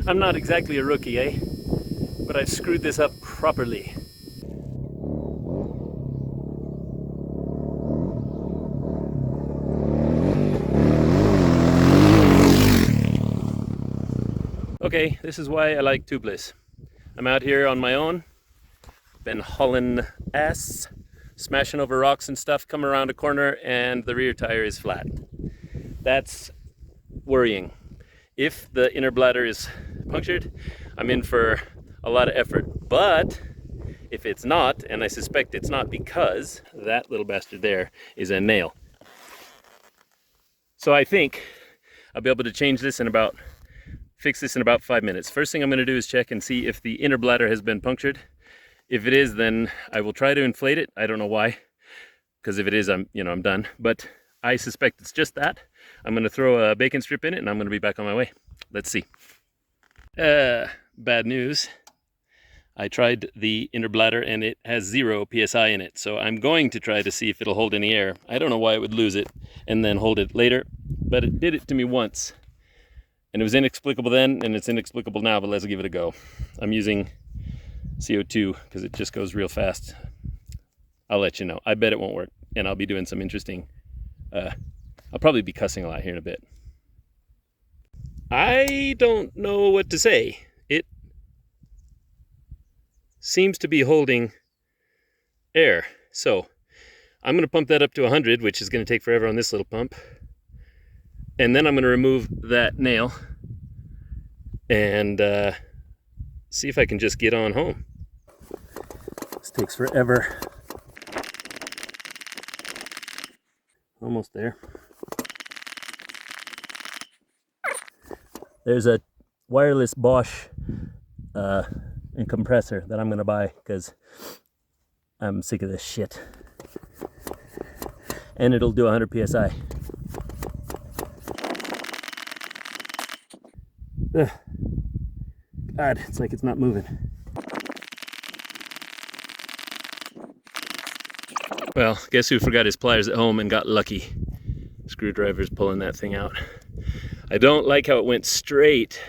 I'm not exactly a rookie, eh? But I've screwed this up properly. Okay, this is why I like TUBliss. I'm out here on my own, been hauling ass, smashing over rocks and stuff, come around a corner and the rear tire is flat. That's worrying. If the inner bladder is punctured, I'm in for a lot of effort. But if it's not, and I suspect it's not because that little bastard there is a nail. So I think I'll be able to change this in about, fix this in about 5 minutes. First thing I'm going to do is check and see if the inner bladder has been punctured. If it is, then I will try to inflate it. I don't know why, because if it is, I'm done. But I suspect it's just that. I'm going to throw a bacon strip in it and I'm going to be back on my way. Let's see. Bad news. I tried the inner bladder and it has 0 psi in it. So I'm going to try to see if it'll hold any air. I don't know why it would lose it and then hold it later, but it did it to me once. And it was inexplicable then, and it's inexplicable now, but let's give it a go. I'm using CO2 because it just goes real fast. I'll let you know. I bet it won't work, and I'll be doing some interesting... I'll probably be cussing a lot here in a bit. I don't know what to say. It seems to be holding air. So I'm going to pump that up to 100, which is going to take forever on this little pump. And then I'm going to remove that nail and see if I can just get on home. This takes forever. Almost there. There's a wireless Bosch compressor that I'm going to buy because I'm sick of this shit. And it'll do 100 psi. Ugh. God, it's like it's not moving. Well, guess who forgot his pliers at home and got lucky? Screwdriver's pulling that thing out. I don't like how it went straight.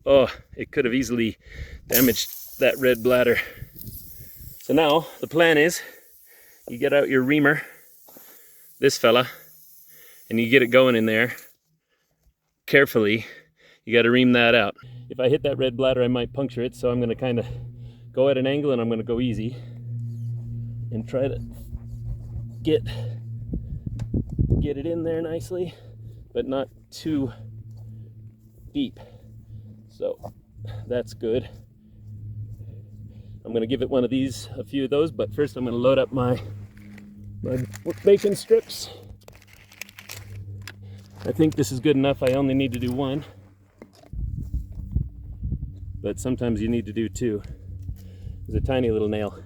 Oh, it could have easily damaged that red bladder. So now the plan is you get out your reamer, this fella, and you get it going in there carefully. You got to ream that out. If I hit that red bladder, I might puncture it, so I'm going to kind of go at an angle and I'm going to go easy and try to get it in there nicely, but not too deep. So that's good. I'm going to give it one of these, a few of those, but first I'm going to load up my bacon strips. I think this is good enough. I only need to do one. But sometimes you need to do 2. There's a tiny little nail.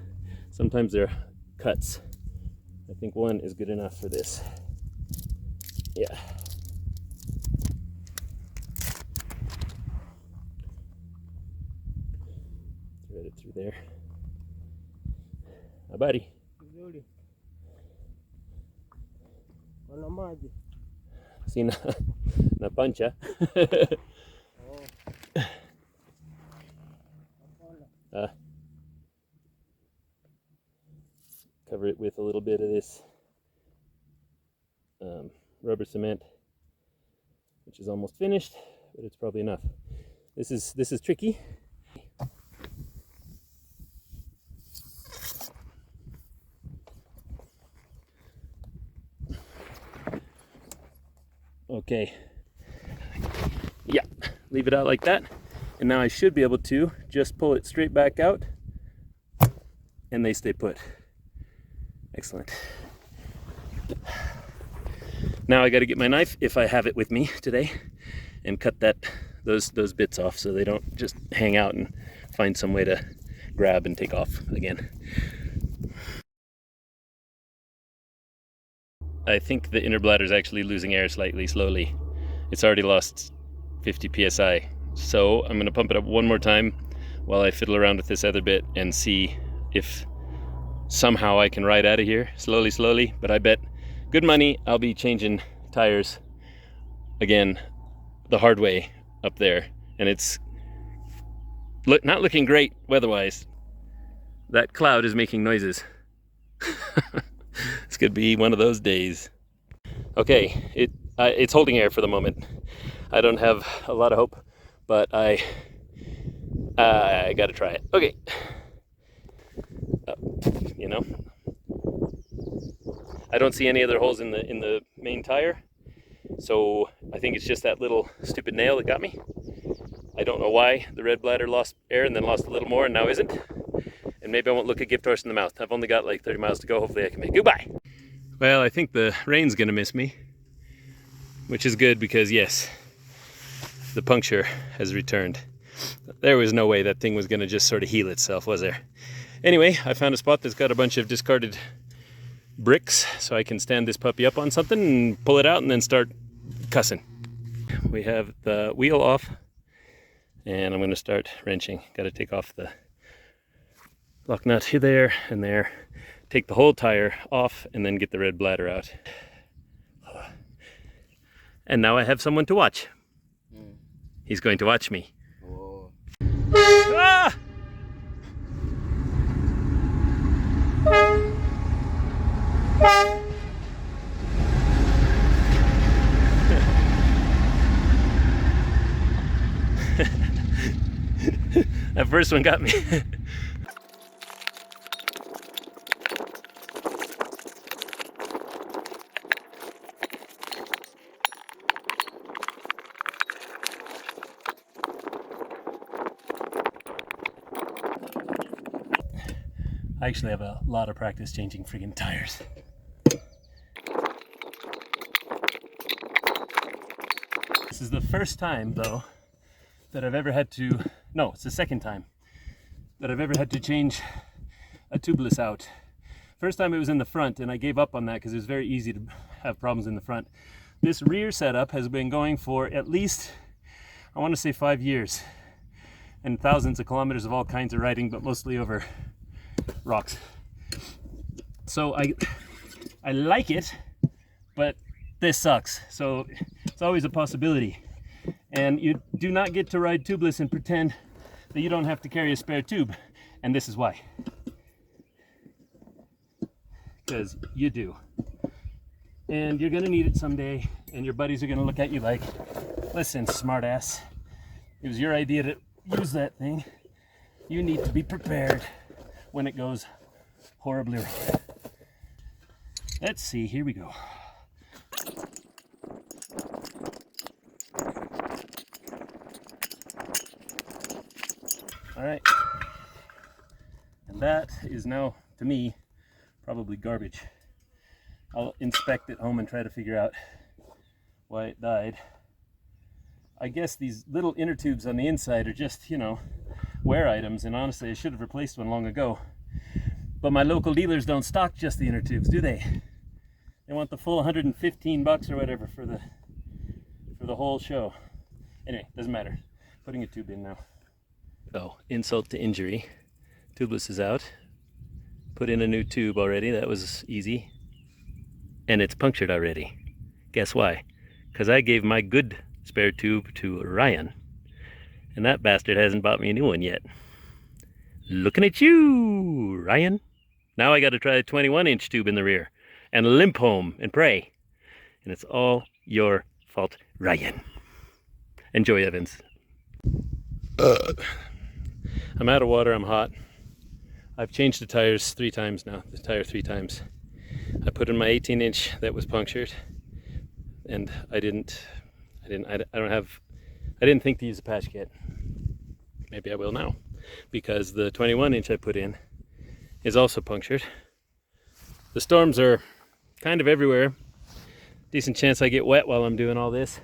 Sometimes they're cuts. I think 1 is good enough for this. Yeah. Thread it through there. Hi, buddy. See, na pancha. Cover it with a little bit of this rubber cement, which is almost finished, but it's probably enough. This is tricky. Okay. Yeah, leave it out like that. And now I should be able to just pull it straight back out and they stay put. Excellent. Now I got to get my knife, if I have it with me today, and cut those bits off so they don't just hang out and find some way to grab and take off again. I think the inner bladder is actually losing air slightly slowly. It's already lost 50 psi. So I'm going to pump it up one more time while I fiddle around with this other bit and see if somehow I can ride out of here slowly. But I bet good money I'll be changing tires again the hard way up there and it's not looking great weather-wise. That cloud is making noises. This could be one of those days. Okay, it's holding air for the moment. I don't have a lot of hope, but I gotta try it. Okay. You know, I don't see any other holes in the main tire, so I think it's just that little stupid nail that got me. I don't know why the red bladder lost air and then lost a little more and now isn't. And maybe I won't look a gift horse in the mouth. I've only got like 30 miles to go. Hopefully I can make it. Goodbye. Well, I think the rain's gonna miss me, which is good because yes, the puncture has returned. There was no way that thing was gonna just sort of heal itself, was there? Anyway, I found a spot that's got a bunch of discarded bricks, so I can stand this puppy up on something and pull it out and then start cussing. We have the wheel off, and I'm gonna start wrenching. Gotta take off the lock nut there and there, take the whole tire off, and then get the red bladder out. And now I have someone to watch. He's going to watch me. Whoa. Ah! That first one got me. I actually have a lot of practice changing friggin' tires. This is the first time, though, that I've ever had to, no, it's the second time that I've ever had to change a TUBliss out. First time it was in the front, and I gave up on that because it was very easy to have problems in the front. This rear setup has been going for at least, I want to say 5 years, and thousands of kilometers of all kinds of riding, but mostly over rocks. So I like it, but this sucks. So it's always a possibility. And you do not get to ride TUBliss and pretend that you don't have to carry a spare tube. And this is why. Because you do. And you're gonna need it someday, and your buddies are gonna look at you like, listen, smartass, it was your idea to use that thing. You need to be prepared when it goes horribly wrong. Let's see, here we go. All right, and that is now, to me, probably garbage. I'll inspect it home and try to figure out why it died. I guess these little inner tubes on the inside are just, you know, wear items, and honestly I should have replaced one long ago. But my local dealers don't stock just the inner tubes, do they? They want the full 115 bucks or whatever for the whole show. Anyway, doesn't matter. Putting a tube in now. So, insult to injury. TUBliss is out. Put in a new tube already, that was easy. And it's punctured already. Guess why? Because I gave my good spare tube to Ryan, and that bastard hasn't bought me a new one yet. Looking at you, Ryan. Now I gotta try a 21-inch tube in the rear and limp home and pray. And it's all your fault, Ryan. Enjoy, Evans. I'm out of water, I'm hot. I've changed the tires 3 times now, the tire 3 times. I put in my 18-inch that was punctured, and I didn't think to use a patch kit. Maybe I will now, because the 21-inch I put in is also punctured. The storms are kind of everywhere. Decent chance I get wet while I'm doing all this.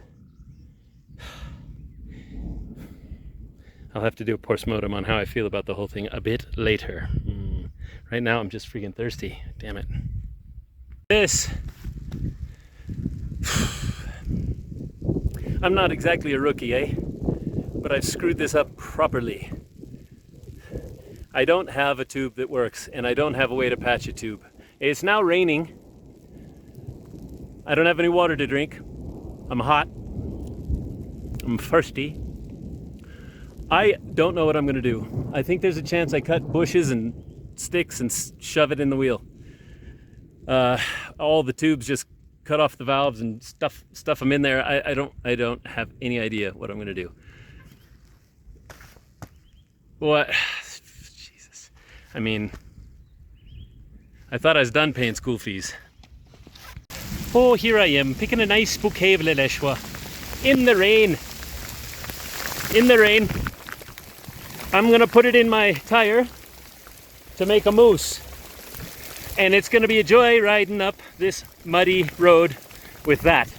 I'll have to do a post-mortem on how I feel about the whole thing a bit later. Right now I'm just freaking thirsty. Damn it. This. I'm not exactly a rookie, eh? But I've screwed this up properly. I don't have a tube that works, and I don't have a way to patch a tube. It's now raining. I don't have any water to drink. I'm hot. I'm thirsty. I don't know what I'm gonna do. I think there's a chance I cut bushes and sticks and shove it in the wheel. All the tubes, just cut off the valves and stuff them in there. I don't have any idea what I'm gonna do. What? Jesus. I mean, I thought I was done paying school fees. Oh, here I am, picking a nice bouquet of Leleshwa. In the rain. In the rain. I'm gonna put it in my tire to make a mousse. And it's gonna be a joy riding up this muddy road with that.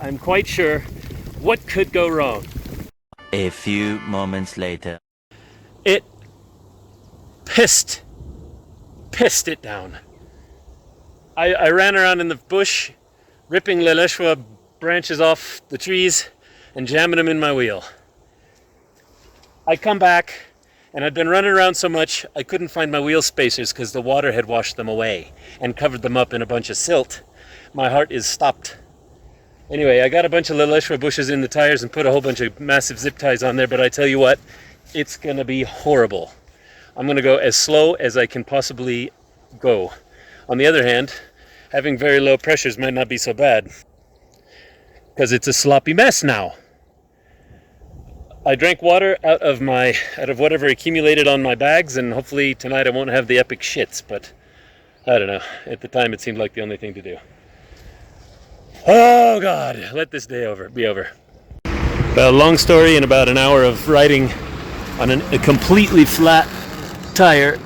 I'm quite sure. What could go wrong? A few moments later. It pissed it down. I ran around in the bush, ripping Leleshwa branches off the trees and jamming them in my wheel. I come back, and I'd been running around so much I couldn't find my wheel spacers because the water had washed them away and covered them up in a bunch of silt. My heart is stopped. Anyway, I got a bunch of Leleshwa bushes in the tires and put a whole bunch of massive zip ties on there, but I tell you what, it's gonna be horrible. I'm gonna go as slow as I can possibly go. On the other hand, having very low pressures might not be so bad, because it's a sloppy mess now. I drank water out of whatever accumulated on my bags, and hopefully tonight I won't have the epic shits, but I don't know. At the time it seemed like the only thing to do. Oh God, let this day be over. Well, long story and about an hour of riding on a completely flat tire.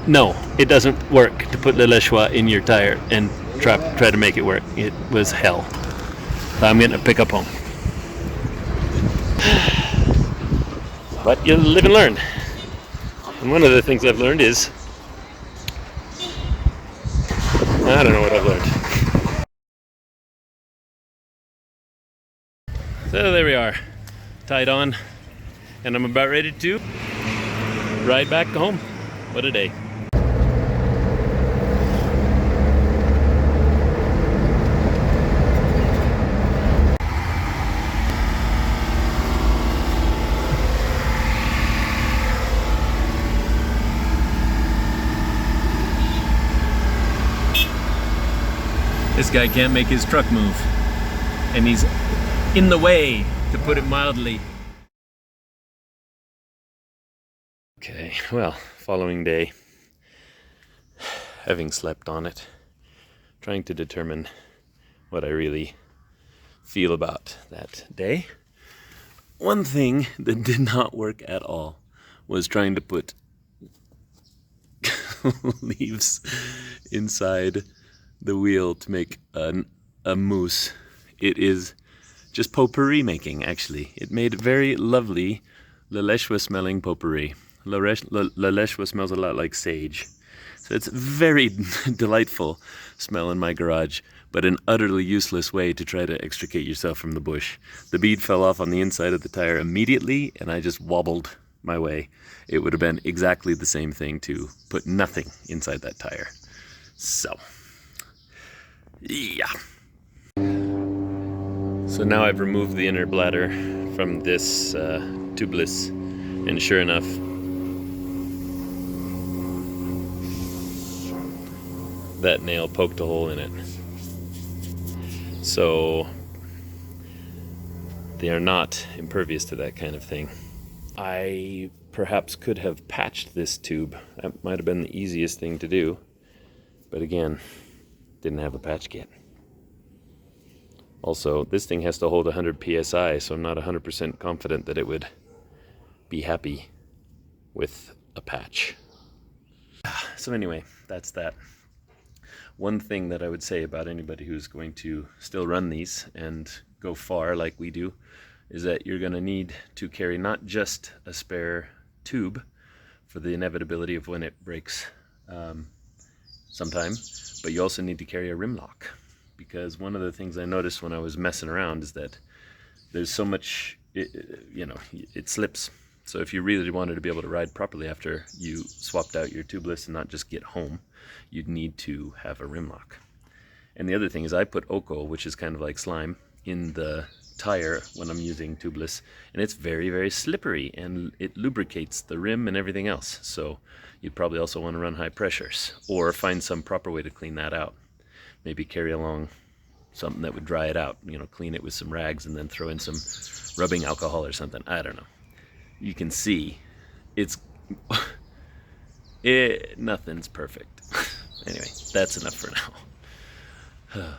No, it doesn't work to put Leleshwa in your tire and try to make it work. It was hell. I'm getting a pickup home. But you live and learn. And one of the things I've learned is, I don't know what I've learned. So there we are, tied on, and I'm about ready to ride back home. What a day. This guy can't make his truck move, and he's in the way, to put it mildly. Okay, well, following day, having slept on it, trying to determine what I really feel about that day. One thing that did not work at all was trying to put leaves inside the wheel to make a mousse. It is just potpourri making, actually. It made very lovely Leleshwa smelling potpourri. Leleshwa smells a lot like sage. So it's very delightful smell in my garage, but an utterly useless way to try to extricate yourself from the bush. The bead fell off on the inside of the tire immediately, and I just wobbled my way. It would have been exactly the same thing to put nothing inside that tire. So, yeah. So now I've removed the inner bladder from this TUBliss, and sure enough, that nail poked a hole in it. So they are not impervious to that kind of thing. I perhaps could have patched this tube. That might have been the easiest thing to do, but again, didn't have a patch kit. Also, this thing has to hold 100 psi, so I'm not 100% confident that it would be happy with a patch. So anyway, that's that. One thing that I would say about anybody who's going to still run these and go far like we do is that you're going to need to carry not just a spare tube for the inevitability of when it breaks sometime, but you also need to carry a rim lock. Because one of the things I noticed when I was messing around is that there's so much, it slips. So if you really wanted to be able to ride properly after you swapped out your TUBliss and not just get home, you'd need to have a rim lock. And the other thing is I put Oko, which is kind of like slime, in the tire when I'm using TUBliss, and it's very, very slippery, and it lubricates the rim and everything else. So you'd probably also want to run high pressures, or find some proper way to clean that out. Maybe carry along something that would dry it out, you know, clean it with some rags and then throw in some rubbing alcohol or something. I don't know. You can see it's nothing's perfect. Anyway, that's enough for now.